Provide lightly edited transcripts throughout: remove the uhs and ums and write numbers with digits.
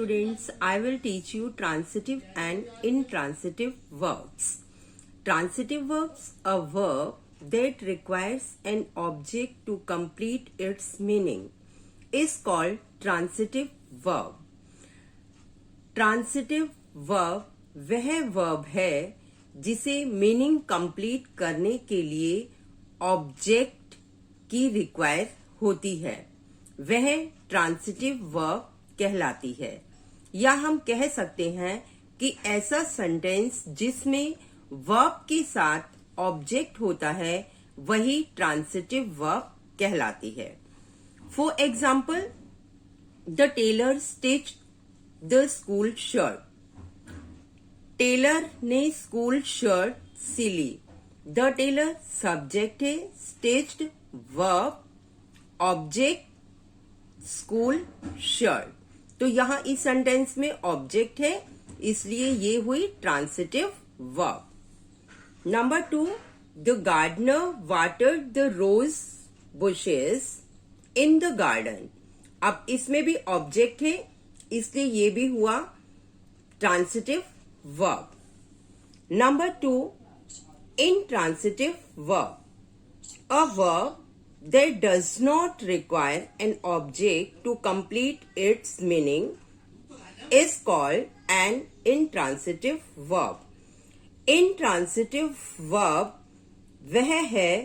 students, I will teach you transitive and intransitive verbs. Transitive verbs, a verb that requires an object to complete its meaning, is called transitive verb. Transitive verb वह verb है जिसे meaning complete करने के लिए object की require होती है, वह ट्रांसिटिव वर्ब कहलाती है। या हम कह सकते हैं कि ऐसा सेंटेंस जिसमें वर्ब के साथ ऑब्जेक्ट होता है वही ट्रांसिटिव वर्ब कहलाती है। For example, the tailor stitched the school shirt. Tailor ने स्कूल शर्ट सिली। द टेलर सब्जेक्ट है, stitched verb, object school shirt. तो यहां इस सेंटेंस में ऑब्जेक्ट है, इसलिए ये हुई transitive verb. Number 2, the gardener watered the rose bushes in the garden. अब इसमें भी ऑब्जेक्ट है, इसलिए ये भी हुआ transitive verb. Number 2, intransitive verb. A verb that does not require an object to complete its meaning is called an intransitive verb. Intransitive verb वह है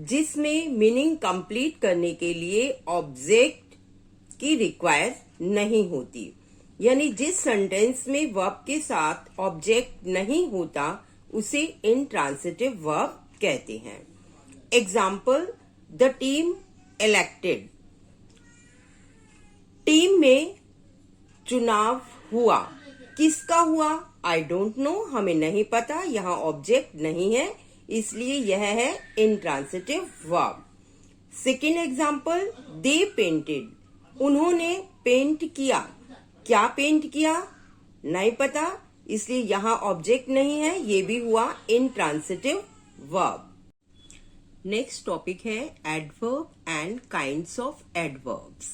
जिसमें मीनिंग कंप्लीट करने के लिए ऑब्जेक्ट की रिक्वायर नहीं होती, यानी जिस सेंटेंस में वर्ब के साथ ऑब्जेक्ट नहीं होता उसे इंट्रांसिटिव वर्ब कहते हैं। Example, the team elected. Team में चुनाव हुआ। किसका हुआ? आई डोंट नो, हमें नहीं पता, यहाँ ऑब्जेक्ट नहीं है, इसलिए यह है इंट्रांसिटिव वर्ब। सेकेंड एग्जाम्पल, दे पेंटेड। उन्होंने पेंट किया। क्या पेंट किया? नहीं पता, इसलिए यहां ऑब्जेक्ट नहीं है, ये भी हुआ इंट्रांसिटिव वर्ब। नेक्स्ट टॉपिक है adverb and kinds of adverbs.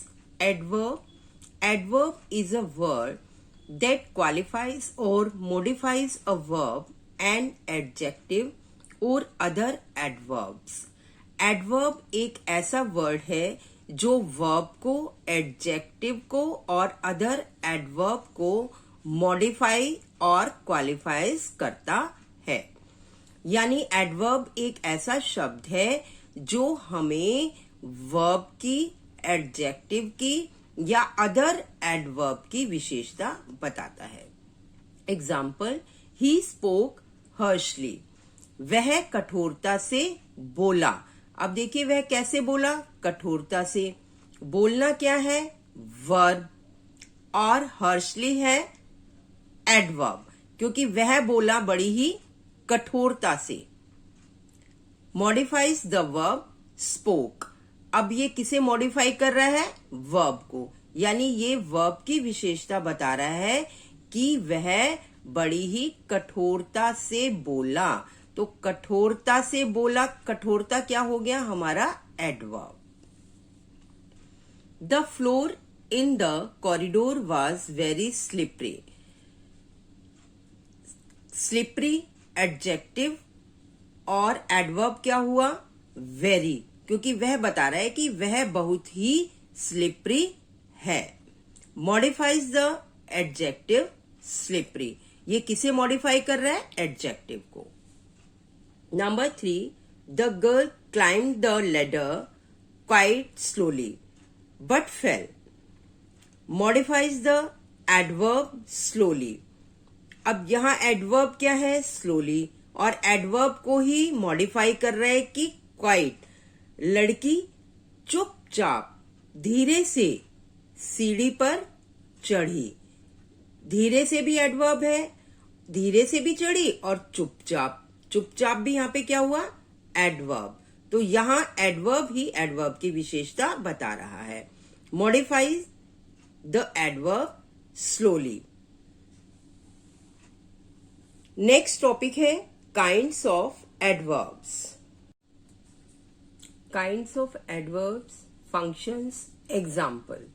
Adverb is a word that qualifies or modifies a verb and adjective or other adverbs. Adverb एक ऐसा वर्ड है जो वर्ब को, एडजेक्टिव को और अदर एडवर्ब को मॉडिफाई और क्वालिफाइज करता है। यानी एडवर्ब एक ऐसा शब्द है जो हमें वर्ब की, एडजेक्टिव की या अदर एडवर्ब की विशेषता बताता है। Example, he spoke harshly. वह कठोरता से बोला। अब देखिए वह कैसे बोला? कठोरता से। बोलना क्या है? वर्ब, और हर्शली है एडवर्ब, क्योंकि वह बोला बड़ी ही कठोरता से। Modifies the verb spoke. अब ये किसे मॉडिफाई कर रहा है? वर्ब को, यानी ये वर्ब की विशेषता बता रहा है कि वह बड़ी ही कठोरता से बोला। तो कठोरता से बोला, कठोरता क्या हो गया? हमारा adverb. The floor in the corridor was very slippery. Slippery adjective और एडवर्ब क्या हुआ? वेरी, क्योंकि वह बता रहा है कि वह बहुत ही स्लिपरी है। Modifies the adjective slippery. ये किसे मॉडिफाई कर रहा है? एडजेक्टिव को। Number 3, the girl climbed the ladder quite slowly but fell. Modifies the adverb slowly. अब यहां एडवर्ब क्या है? slowly, और एडवर्ब को ही मॉडिफाई कर रहा है कि क्वाइट। लड़की चुपचाप धीरे से सीढ़ी पर चढ़ी। धीरे से भी एडवर्ब है, धीरे से भी चढ़ी और चुपचाप। चुपचाप भी यहाँ पे क्या हुआ? एडवर्ब। तो यहां एडवर्ब ही एडवर्ब की विशेषता बता रहा है। Modifies the adverb slowly. Next topic है kinds of adverbs. Kinds of adverbs, functions, example.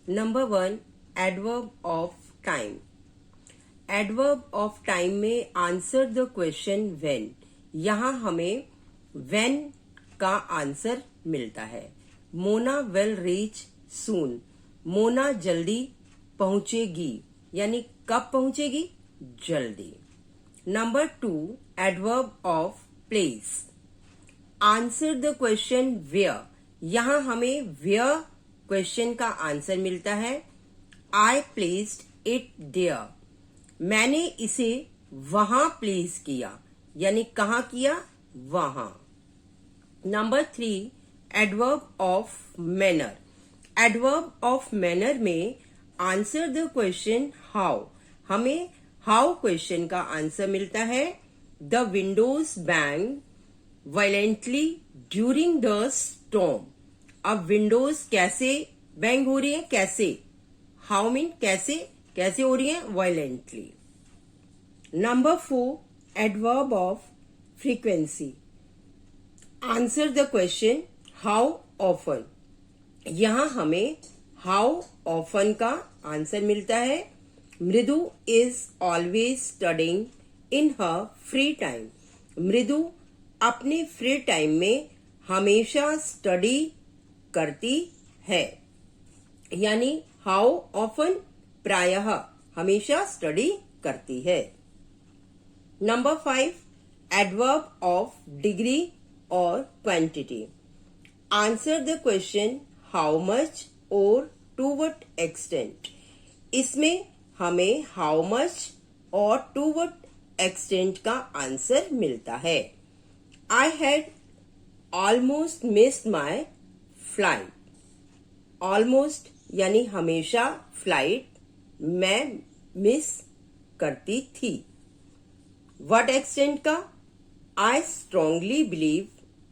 Number 1, adverb of time. Adverb of time में आंसर द क्वेश्चन व्हेन, यहां हमें व्हेन का आंसर मिलता है। Mona will reach soon, Mona जल्दी पहुंचेगी, यानी कब पहुंचेगी, जल्दी। Number 2, adverb of place. Answer the question where, यहां हमें वेयर क्वेश्चन का आंसर मिलता है। आई प्लेस्ड इट देयर, मैंने इसे वहां प्लेस किया, यानी कहां किया, वहां। Number 3, adverb of manner. Adverb of manner में आंसर द क्वेश्चन हाउ, हमें हाउ क्वेश्चन का आंसर मिलता है। The Windows bang violently during the storm, अब विंडोज कैसे बैंग हो रही है, कैसे, हाउ मीन कैसे, कैसे हो रही है, violently. Number 4, adverb of frequency. Answer the question how often, यहां हमें हाउ ऑफन का आंसर मिलता है। मृदु is always studying in her free time, मृदु अपने फ्री टाइम में हमेशा स्टडी करती है, यानी हाउ ऑफन, प्रायः हमेशा स्टडी करती है। नंबर 5, एडवर्ब ऑफ डिग्री और quantity. Answer the question how much और टू व्हाट एक्सटेंट, इसमें हमें हाउ मच और टू व्हाट एक्सटेंट का आंसर मिलता है। I had almost missed my flight, almost यानी हमेशा, फ्लाइट मैं मिस करती थी। व्हाट एक्सटेंट का, I strongly believe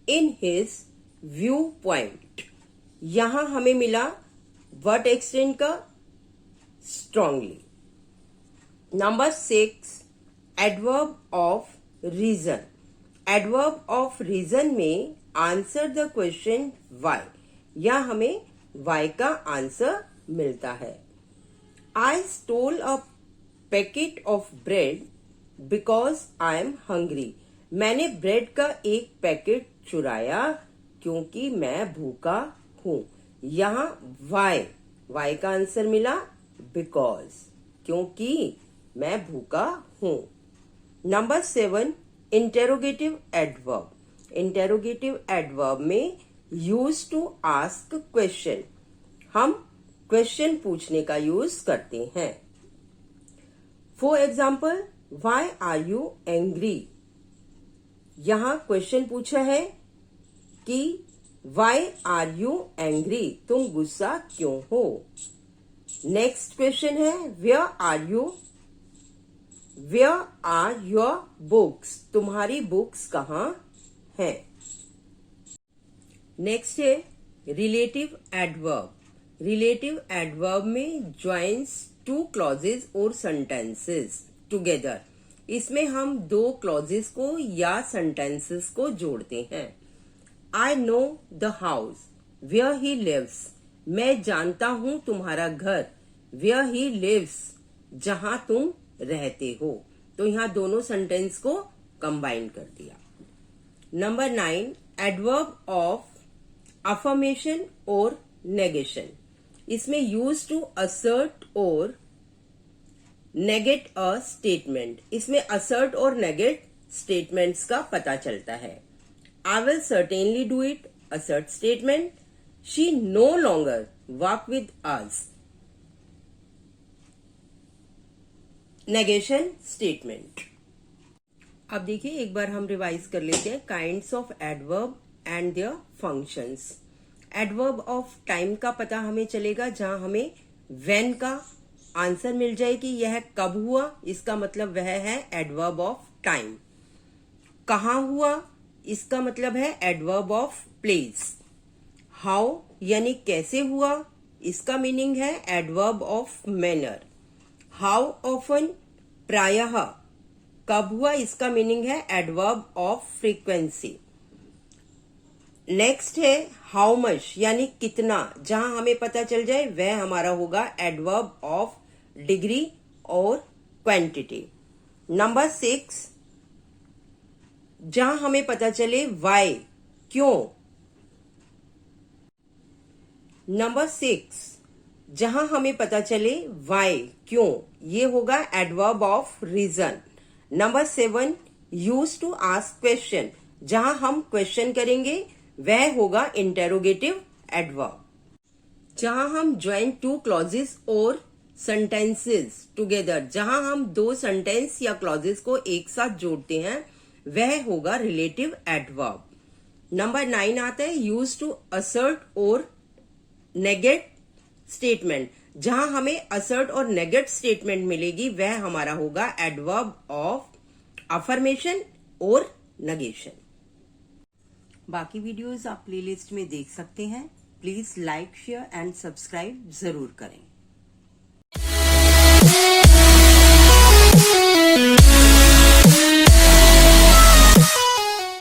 in his viewpoint, यहां हमें मिला व्हाट एक्सटेंट का, strongly. Number 6, adverb of reason. Adverb of reason में आंसर द क्वेश्चन वाई, यहां हमें वाई का आंसर मिलता है। I stole a packet of bread because I am hungry, मैंने ब्रेड का एक पैकेट चुराया क्योंकि मैं भूखा हूं, यहां वाई, वाई का आंसर मिला बिकॉज, क्योंकि मैं भूखा हूं। Number 7, interrogative adverb. Interrogative adverb में यूज टू आस्क क्वेश्चन, हम क्वेश्चन पूछने का यूज करते हैं। For example, why are you angry, यहां क्वेश्चन पूछा है कि वाई आर यू एंग्री, तुम गुस्सा क्यों हो। नेक्स्ट क्वेश्चन है where are you, where are your books, तुम्हारी बुक्स कहाँ हैं। नेक्स्ट है रिलेटिव एडवर्ब। रिलेटिव एडवर्ब में ज्वाइंस टू क्लॉजेज और सेंटेंसेस टुगेदर, इसमें हम दो क्लॉजेज को या सेंटेंसेस को जोड़ते हैं। I know the house where he lives, मैं जानता हूं तुम्हारा घर, वेयर ही लिव्स, जहां तुम रहते हो, तो यहां दोनों सेंटेंस को कंबाइन कर दिया। नंबर 9, एडवर्ब ऑफ अफर्मेशन और नेगेशन, इसमें यूज टू असर्ट और नेगेट अ स्टेटमेंट, इसमें असर्ट और नेगेट स्टेटमेंट्स का पता चलता है। I will certainly do it, assert statement. She know longer work with us, negation statement. अब देखिए एक बार हम रिवाइज कर लेते हैं kinds of adverb and their functions. Adverb of time का पता हमें चलेगा जहां हमें व्हेन का आंसर मिल जाए कि यह कब हुआ, इसका मतलब वह है एडवर्ब ऑफ टाइम। कहां हुआ, इसका मतलब है एडवर्ब ऑफ प्लेस। हाउ यानी कैसे हुआ, इसका मीनिंग है adverb of manner. How often, प्रायः कब हुआ, इसका मीनिंग है एडवर्ब ऑफ फ्रीक्वेंसी। नेक्स्ट है हाउ मच यानी कितना, जहां हमें पता चल जाए वह हमारा होगा एडवर्ब ऑफ डिग्री और क्वांटिटी। नंबर 6, जहां हमें पता चले वाई क्यों। नंबर 6, जहां हमें पता चले वाई क्यों, ये होगा adverb of reason. Number 7, use to ask question, जहां हम क्वेश्चन करेंगे वह होगा इंटेरोगेटिव एडवर्ब। जहां हम ज्वाइन टू क्लॉजेस और सेंटेंसेस टुगेदर, जहां हम दो सेंटेंस या क्लॉजेस को एक साथ जोड़ते हैं वह होगा रिलेटिव एडवर्ब। नंबर 9 आता है यूज टू असर्ट और नेगेट स्टेटमेंट, जहां हमें असर्ट और नेगेट स्टेटमेंट मिलेगी वह हमारा होगा एडवर्ब ऑफ अफर्मेशन और नेगेशन। बाकी वीडियोस आप प्लेलिस्ट में देख सकते हैं। Please like, share and subscribe जरूर करें।